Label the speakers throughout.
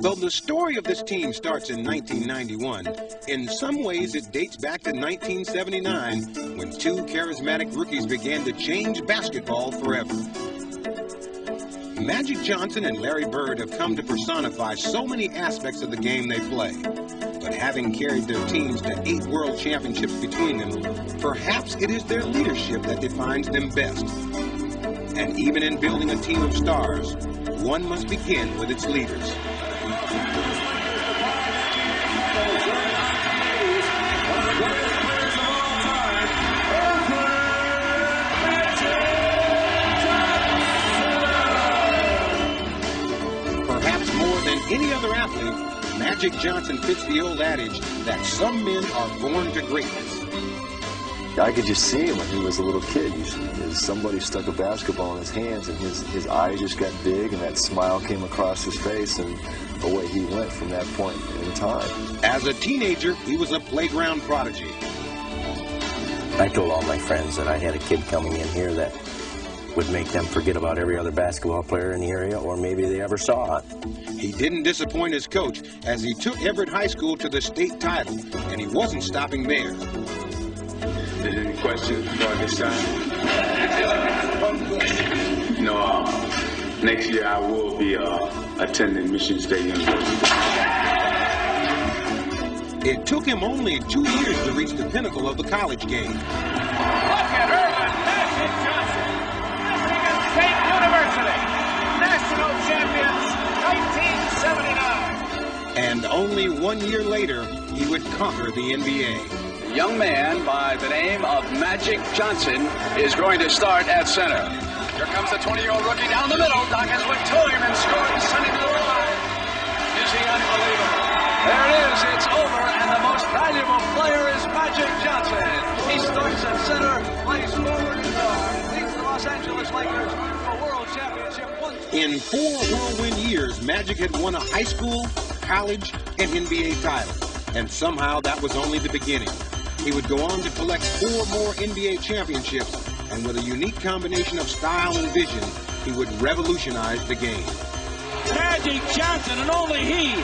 Speaker 1: Though the story of this team starts in 1991, in some ways it dates back to 1979 when two charismatic rookies began to change basketball forever. Magic Johnson and Larry Bird have come to personify so many aspects of the game they play. But having carried their teams to 8 world championships between them, perhaps it is their leadership that defines them best. And even in building a team of stars, one must begin with its leaders. Perhaps more than any other athlete, Magic Johnson fits the old adage that some men are born to greatness.
Speaker 2: I could just see him when he was a little kid. Somebody stuck a basketball in his hands, and his eyes just got big, and that smile came across his face, and away he went from that point in time.
Speaker 1: As a teenager, he was a playground prodigy.
Speaker 3: I told all my friends that I had a kid coming in here that would make them forget about every other basketball player in the area, or maybe they ever saw it.
Speaker 1: He didn't disappoint his coach as he took Everett High School to the state title, and he wasn't stopping there.
Speaker 4: Any questions before I get started? No, next year I will be attending Michigan State University.
Speaker 1: It took him only 2 years to reach the pinnacle of the college game.
Speaker 5: Look at Irvin Magic Johnson, Michigan State University, national champions, 1979.
Speaker 1: And only 1 year later, he would conquer the NBA.
Speaker 6: A young man by the name of Magic Johnson is going to start at center. Here comes the 20-year-old rookie down the middle. Dawkins went to him and scored and sent him to the line. Is he unbelievable? There it is. It's over, and the most valuable player is Magic Johnson. He starts at center, plays forward and guard, leads the Los Angeles Lakers to a world championship.
Speaker 1: In 4 whirlwind years, Magic had won a high school, college, and NBA title. And somehow that was only the beginning. He would go on to collect 4 more NBA championships, and with a unique combination of style and vision, he would revolutionize the game.
Speaker 5: Magic Johnson, and only he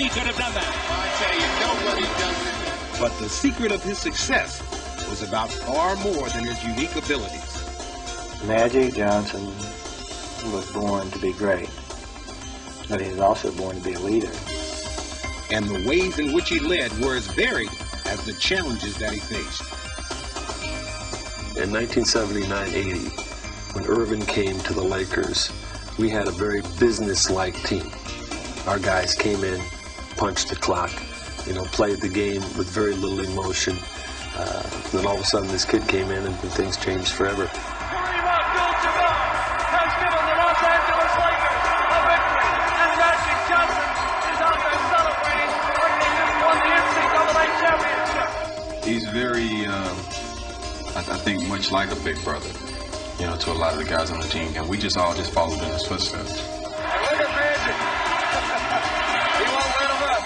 Speaker 5: could have done that.
Speaker 4: I tell you, nobody does it.
Speaker 1: But the secret of his success was about far more than his unique abilities.
Speaker 7: Magic Johnson was born to be great, but he was also born to be a leader.
Speaker 1: And the ways in which he led were as varied as the challenges that he faced.
Speaker 2: In 1979-80, when Irvin came to the Lakers, we had a very business-like team. Our guys came in, punched the clock, played the game with very little emotion. Then all of a sudden this kid came in and things changed forever.
Speaker 4: He's very, I think, much like a big brother, to a lot of the guys on the team. And we all just followed in his footsteps.
Speaker 5: And look at Magic. He won't let him up.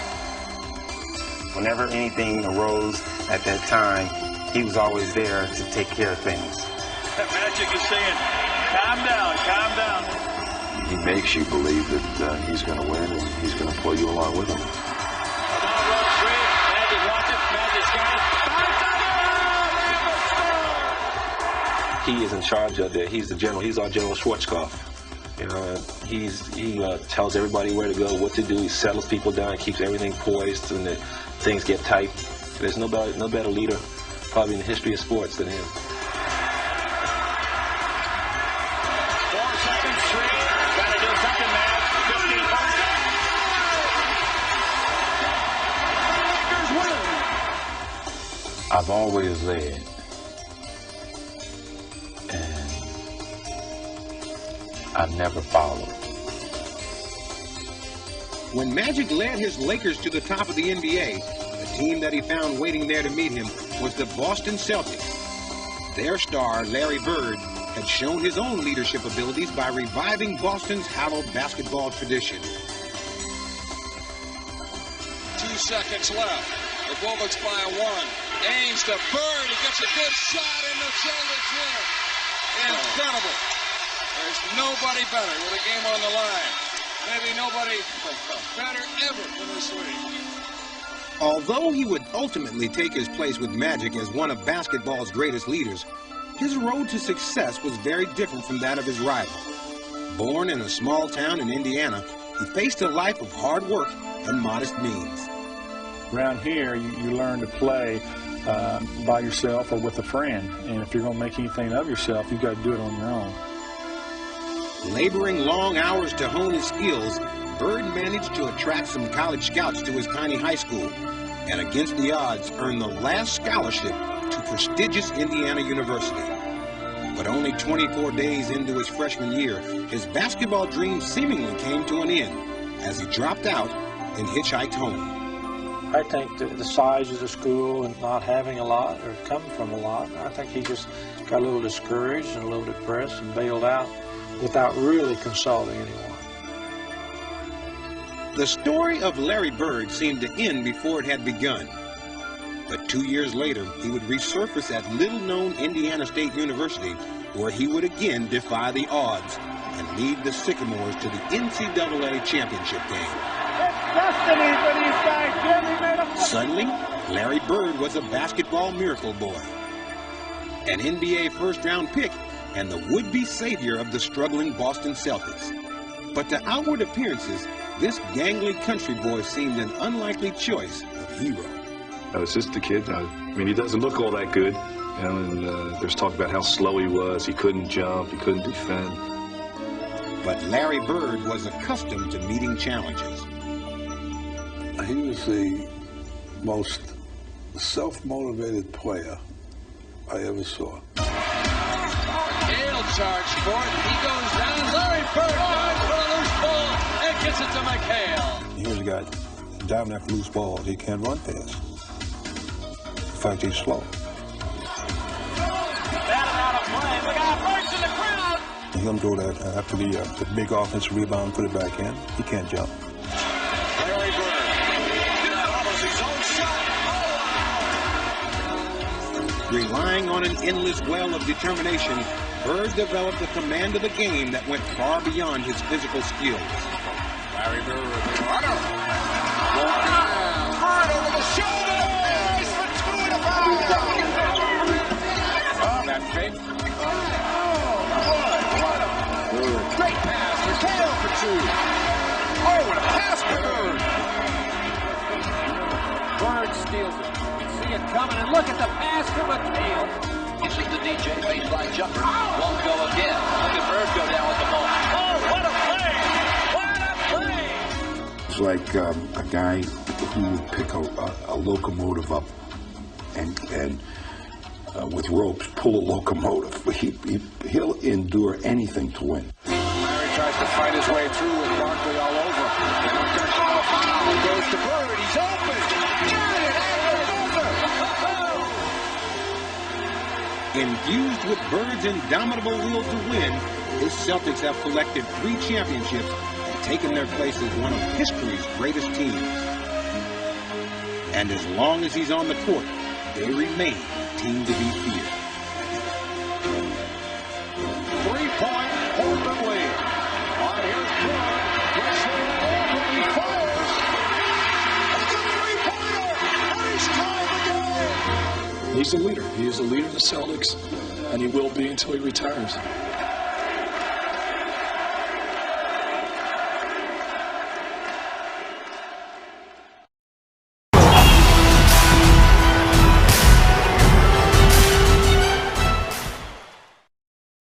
Speaker 3: Whenever anything arose at that time, he was always there to take care of things.
Speaker 5: Magic is saying, calm down.
Speaker 2: He makes you believe that he's going to win, and he's going to pull you along with him. He is in charge of it. He's the general. He's our General Schwarzkopf. He tells everybody where to go, what to do. He settles people down, keeps everything poised, and things get tight. There's no better leader probably in the history of sports than him.
Speaker 5: 4 seconds free. Gotta do something, man. 15 points.
Speaker 3: I've always led. I've never followed.
Speaker 1: When Magic led his Lakers to the top of the NBA, the team that he found waiting there to meet him was the Boston Celtics. Their star, Larry Bird, had shown his own leadership abilities by reviving Boston's hallowed basketball tradition.
Speaker 8: 2 seconds left. The Bulldogs by a 1. Ames to Bird. He gets a good shot in the shoulders winner. Incredible. There's nobody better with a game on the line. Maybe nobody better ever in this league.
Speaker 1: Although he would ultimately take his place with Magic as one of basketball's greatest leaders, his road to success was very different from that of his rival. Born in a small town in Indiana, he faced a life of hard work and modest means.
Speaker 9: Around here, you learn to play by yourself or with a friend. And if you're going to make anything of yourself, you've got to do it on your own.
Speaker 1: Laboring long hours to hone his skills, Bird managed to attract some college scouts to his tiny high school, and against the odds earned the last scholarship to prestigious Indiana University. But only 24 days into his freshman year, his basketball dream seemingly came to an end as he dropped out and hitchhiked home.
Speaker 9: I think that the size of the school and not having a lot or coming from a lot, I think he just got a little discouraged and a little depressed and bailed out without really consulting anyone.
Speaker 1: The story of Larry Bird seemed to end before it had begun. But 2 years later, he would resurface at little-known Indiana State University, where he would again defy the odds and lead the Sycamores to the NCAA championship game. Suddenly, Larry Bird was a basketball miracle boy, an NBA first-round pick, and the would-be savior of the struggling Boston Celtics. But to outward appearances, this gangly country boy seemed an unlikely choice of hero.
Speaker 10: It's just the kid. I mean, he doesn't look all that good. You know, and there's talk about how slow he was. He couldn't jump. He couldn't defend.
Speaker 1: But Larry Bird was accustomed to meeting challenges.
Speaker 11: He was the most self-motivated player I ever saw.
Speaker 8: Gale charged for it. He goes down. Larry Bird dives for a loose ball and gets it to McHale.
Speaker 11: Here's a guy diving after loose balls. He can't run fast. In fact, he's slow.
Speaker 5: Out of play. We got Birds in the crowd.
Speaker 11: He'll go that after the big offensive rebound, put it back in. He can't jump.
Speaker 8: Larry Bird. His own shot.
Speaker 1: Relying on an endless well of determination, Bird developed a command of the game that went far beyond his physical skills.
Speaker 8: Larry Bird, the runner. Bird over the shoulder. He's for 2 and a 5. That fake. Great pass for Gale for 2. Oh, and a pass for Bird. Bird steals it. You see it coming, and look at the pass to McHale.
Speaker 6: This is the DJ baseline jumper. Won't go again. Look at Bird go down with the ball.
Speaker 5: Oh, what a play! What a play!
Speaker 11: It's like a guy who would pick a locomotive up and with ropes pull a locomotive. He'll endure anything to win.
Speaker 8: Larry tries to fight his way through with Barkley all over. And up there, Califano goes to Bird. He's open. Got it.
Speaker 1: Infused with Bird's indomitable will to win, his Celtics have collected 3 championships and taken their place as one of history's greatest teams. And as long as he's on the court, they remain a team to be feared.
Speaker 8: 3-point Portland lead. Here's Bird. Gets the ball and he fires. It's a 3-pointer. And he's tied the game.
Speaker 12: He's the leader. He is the leader of the Celtics, and he will be until he retires.